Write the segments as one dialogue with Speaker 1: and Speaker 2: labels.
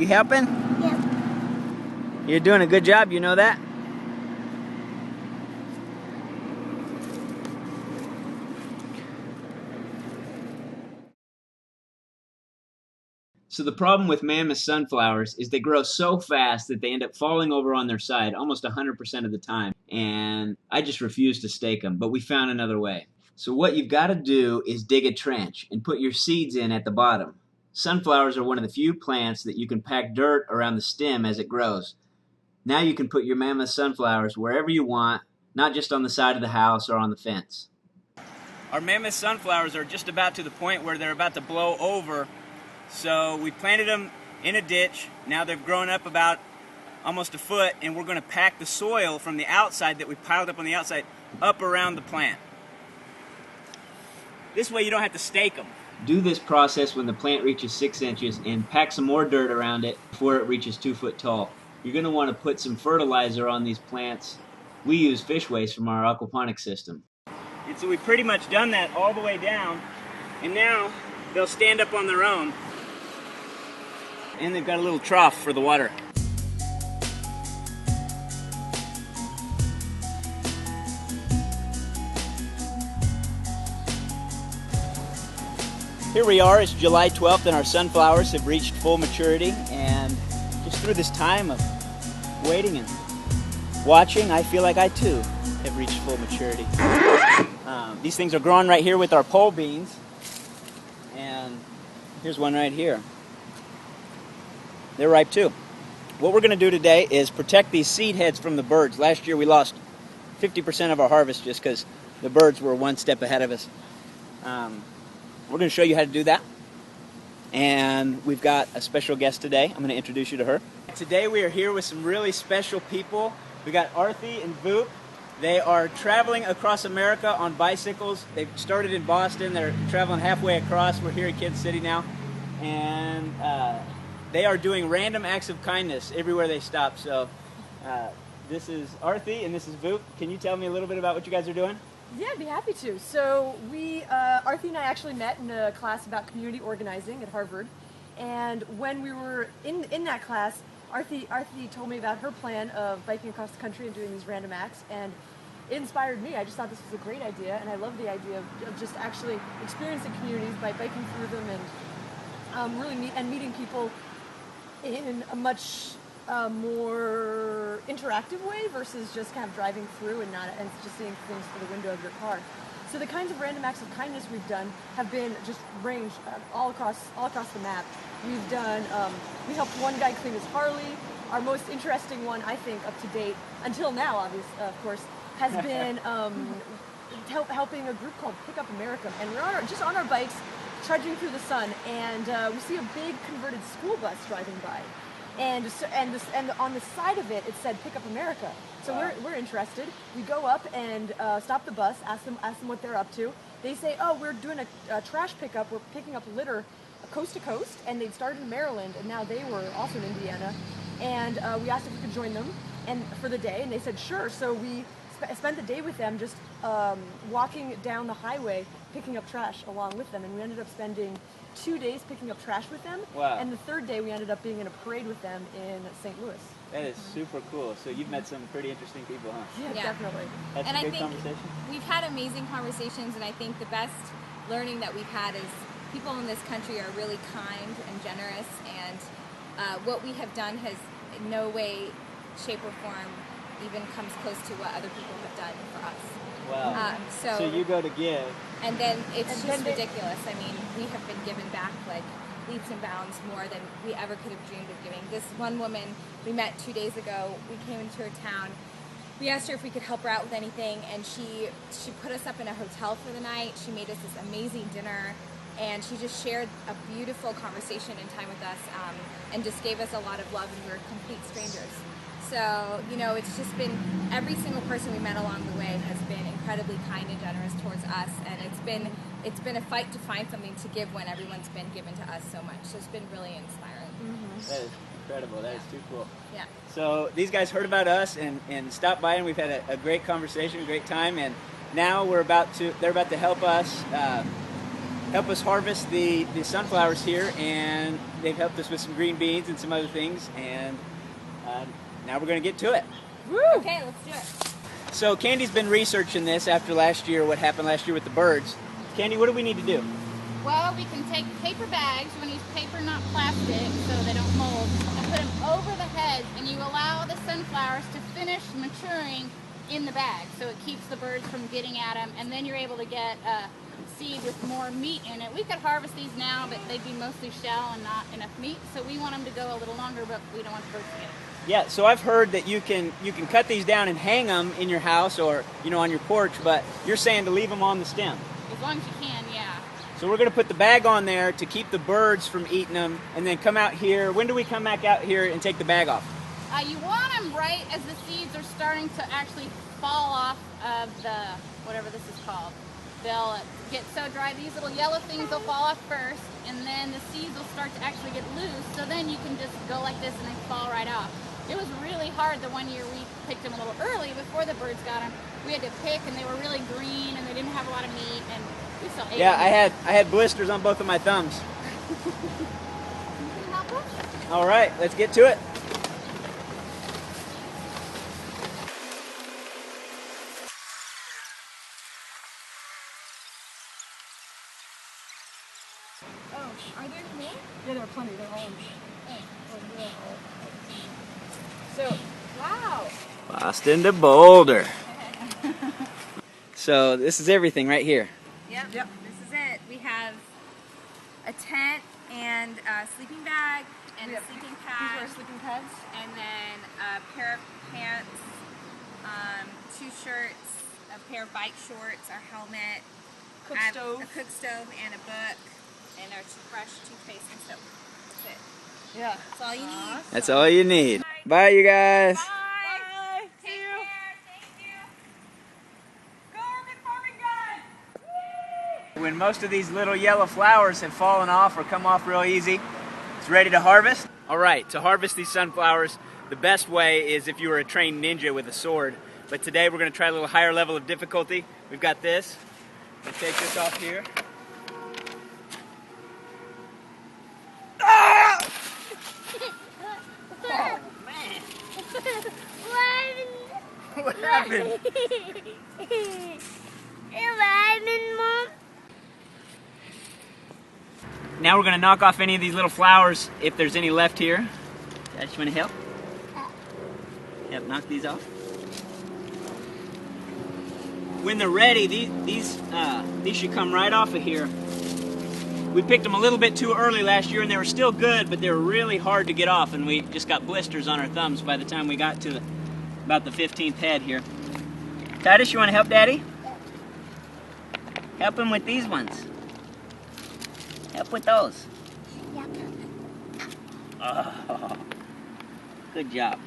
Speaker 1: You helping?
Speaker 2: Yeah.
Speaker 1: You're doing a good job, you know that? So the problem with mammoth sunflowers is they grow so fast that they end up falling over on their side almost 100% of the time. And I just refuse to stake them, but we found another way. So what you've got to do is dig a trench and put your seeds in at the bottom. Sunflowers are one of the few plants that you can pack dirt around the stem as it grows. Now you can put your mammoth sunflowers wherever you want, not just on the side of the house or on the fence. Our mammoth sunflowers are just about to the point where they're about to blow over. So we planted them in a ditch. Now they've grown up about almost a foot, and we're going to pack the soil from the outside that we piled up on the outside up around the plant. This way you don't have to stake them. Do this process when the plant reaches 6 inches and pack some more dirt around it before it reaches 2 foot tall. You're going to want to put some fertilizer on these plants. We use fish waste from our aquaponics system. And so we've pretty much done that all the way down, and now they'll stand up on their own. And they've got a little trough for the water. Here we are, it's July 12th, and our sunflowers have reached full maturity. And just through this time of waiting and watching, I feel like I too have reached full maturity. These things are growing right here with our pole beans. And here's one right here. They're ripe too. What we're going to do today is protect these seed heads from the birds. Last year we lost 50% of our harvest just because the birds were one step ahead of us. We're going to show you how to do that. And we've got a special guest today. I'm going to introduce you to her. Today we are here with some really special people. We got Arthi and Voop. They are traveling across America on bicycles. They've started in Boston. They're traveling halfway across. We're here in Kansas City now. And they are doing random acts of kindness everywhere they stop. So this is Arthi and this is Voop. Can you tell me a little bit about what you guys are doing?
Speaker 3: Yeah, I'd be happy to. So Arthi and I actually met in a class about community organizing at Harvard. And when we were in that class, Arthi told me about her plan of biking across the country and doing these random acts. And it inspired me. I just thought this was a great idea. And I love the idea of just actually experiencing communities by biking through them and really meeting people in a much more interactive way versus just kind of driving through and just seeing things through the window of your car. So the kinds of random acts of kindness we've done have been just ranged all across the map. We've done we helped one guy clean his Harley. Our most interesting one, I think, up to date until now, obviously, of course, has been helping a group called Pick Up America, and we're just on our bikes, trudging through the sun, and we see a big converted school bus driving by, and on the side of it, it said "Pick Up America." So wow. we're interested. We go up and stop the bus, ask them what they're up to. They say, "Oh, we're doing a trash pickup. We're picking up litter coast to coast," and they'd started in Maryland, and now they were also in Indiana. And we asked if we could join them and for the day, and they said sure. So we spent the day with them, just walking down the highway, picking up trash along with them, and we ended up spending 2 days picking up trash with them.
Speaker 1: Wow.
Speaker 3: And the third day we ended up being in a parade with them in St. Louis.
Speaker 1: That is super cool. So you've met some pretty interesting people, huh?
Speaker 3: Yeah. Definitely.
Speaker 1: That's
Speaker 4: and
Speaker 1: a good
Speaker 4: I think
Speaker 1: conversation.
Speaker 4: We've had amazing conversations, and I think the best learning that we've had is people in this country are really kind and generous, and what we have done has in no way, shape, or form even comes close to what other people have done for us.
Speaker 1: Wow.
Speaker 4: So
Speaker 1: you go to give.
Speaker 4: And then it's just ridiculous. I mean, we have been given back like leaps and bounds more than we ever could have dreamed of giving. This one woman we met 2 days ago, we came into her town. We asked her if we could help her out with anything, and she put us up in a hotel for the night. She made us this amazing dinner, and she just shared a beautiful conversation and time with us, and just gave us a lot of love, and we were complete strangers. So, you know, it's just been, every single person we met along the way has been incredibly kind and generous towards us, and it's been a fight to find something to give when everyone's been given to us so much. So it's been really inspiring.
Speaker 3: Mm-hmm.
Speaker 1: That is incredible. That is too cool.
Speaker 4: Yeah.
Speaker 1: So these guys heard about us and stopped by, and we've had a great conversation, a great time, and now they're about to help us help us harvest the sunflowers here, and they've helped us with some green beans and some other things, and now we're going to get to it.
Speaker 3: Woo!
Speaker 4: Okay, let's do it.
Speaker 1: So Candy's been researching this after last year, what happened last year with the birds. Candy, what do we need to do?
Speaker 4: Well, we can take paper bags. You want to use paper, not plastic, so they don't mold, and put them over the heads, and you allow the sunflowers to finish maturing in the bag, so it keeps the birds from getting at them, and then you're able to get a seed with more meat in it. We could harvest these now, but they'd be mostly shell and not enough meat, so we want them to go a little longer, but we don't want the birds to get it.
Speaker 1: Yeah, so I've heard that you can cut these down and hang them in your house or on your porch, but you're saying to leave them on the stem.
Speaker 4: As long as you can, yeah.
Speaker 1: So we're going to put the bag on there to keep the birds from eating them, and then come out here. When do we come back out here and take the bag off?
Speaker 4: You want them right as the seeds are starting to actually fall off of the, whatever this is called. They'll get so dry, these little yellow things will fall off first, and then the seeds will start to actually get loose, so then you can just go like this and they fall right off. It was really hard the one year we picked them a little early before the birds got them. We had to pick, and they were really green, and they didn't have a lot of meat, and we still ate them.
Speaker 1: I had blisters on both of my thumbs.
Speaker 4: Can you help us?
Speaker 1: All right, let's get to it.
Speaker 3: Oh, are there more? Yeah, there are plenty. They're orange. So, wow.
Speaker 1: Boston to Boulder. So this is everything right here.
Speaker 4: Yep. This is it. We have a tent and a sleeping bag and a sleeping pad.
Speaker 3: These are our sleeping pads.
Speaker 4: And then a pair of pants, 2 shirts, a pair of bike shorts, our helmet, a cook stove, and a book, and our toothbrush, toothpaste, and soap. That's it.
Speaker 3: Yeah.
Speaker 4: That's all you need.
Speaker 1: That's all you need. Bye, you guys.
Speaker 4: Bye. Take care. Thank you. Go Urban Farming Guys!
Speaker 1: When most of these little yellow flowers have fallen off or come off real easy, it's ready to harvest. All right, to harvest these sunflowers, the best way is if you were a trained ninja with a sword. But today we're going to try a little higher level of difficulty. We've got this. Let's take this off here. Ah! Oh, man. What happened?
Speaker 2: Mom?
Speaker 1: Now we're going to knock off any of these little flowers if there's any left here. Dad, you want to help? Yep, knock these off. When they're ready, these should come right off of here. We picked them a little bit too early last year, and they were still good, but they were really hard to get off, and we just got blisters on our thumbs by the time we got to about the 15th head here. Titus, you want to help Daddy? Help him with these ones. Help with those.
Speaker 2: Yep.
Speaker 1: Oh, good job.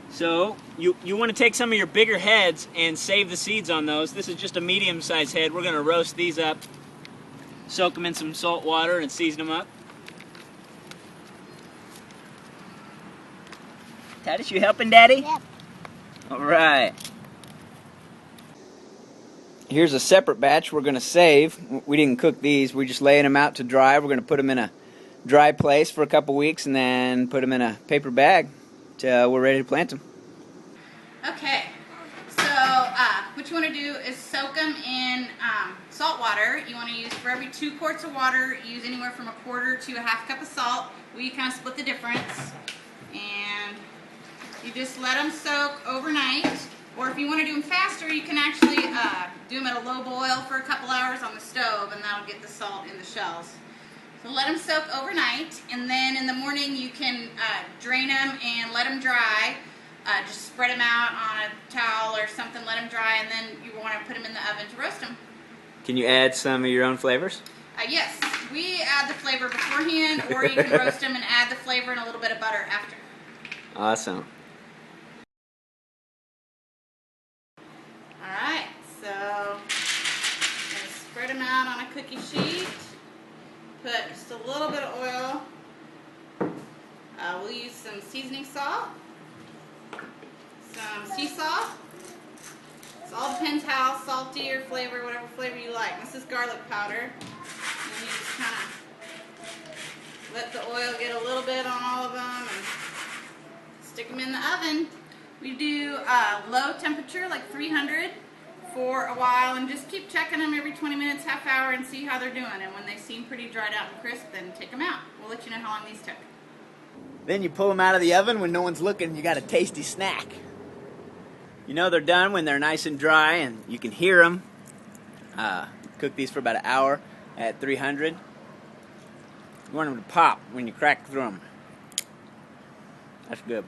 Speaker 1: So you want to take some of your bigger heads and save the seeds on those. This is just a medium-sized head. We're going to roast these up, soak them in some salt water, and season them up. Titus, you helping Daddy?
Speaker 2: Yep.
Speaker 1: All right. Here's a separate batch we're going to save. We didn't cook these. We're just laying them out to dry. We're going to put them in a dry place for a couple weeks and then put them in a paper bag till we're ready to plant them.
Speaker 4: Okay, so what you want to do is soak them in salt water. You want to use, for every 2 quarts of water, use anywhere from 1/4 to 1/2 cup of salt. We kind of split the difference. And you just let them soak overnight. Or if you want to do them faster, you can actually do them at a low boil for a couple hours on the stove, and that'll get the salt in the shells. So let them soak overnight, and then in the morning you can drain them and let them dry. Just spread them out on a towel or something, let them dry, and then you want to put them in the oven to roast them.
Speaker 1: Can you add some of your own flavors?
Speaker 4: Yes, we add the flavor beforehand, or you can roast them and add the flavor and a little bit of butter after.
Speaker 1: Awesome.
Speaker 4: Alright, so I'm going to spread them out on a cookie sheet. Put just a little bit of oil. We'll use some seasoning salt, some sea salt,
Speaker 5: So all depends how salty or flavor, whatever flavor you like. This is garlic powder. And you just kind of let the oil get a little bit on all of them and stick them in the oven. We do low temperature, like 300, for a while, and just keep checking them every 20 minutes, half hour, and see how they're doing. And when they seem pretty dried out and crisp, then take them out. We'll let you know how long these took.
Speaker 1: Then you pull them out of the oven when no one's looking. You got a tasty snack. You know they're done when they're nice and dry and you can hear them. Cook these for about an hour at 300. You want them to pop when you crack through them. That's good.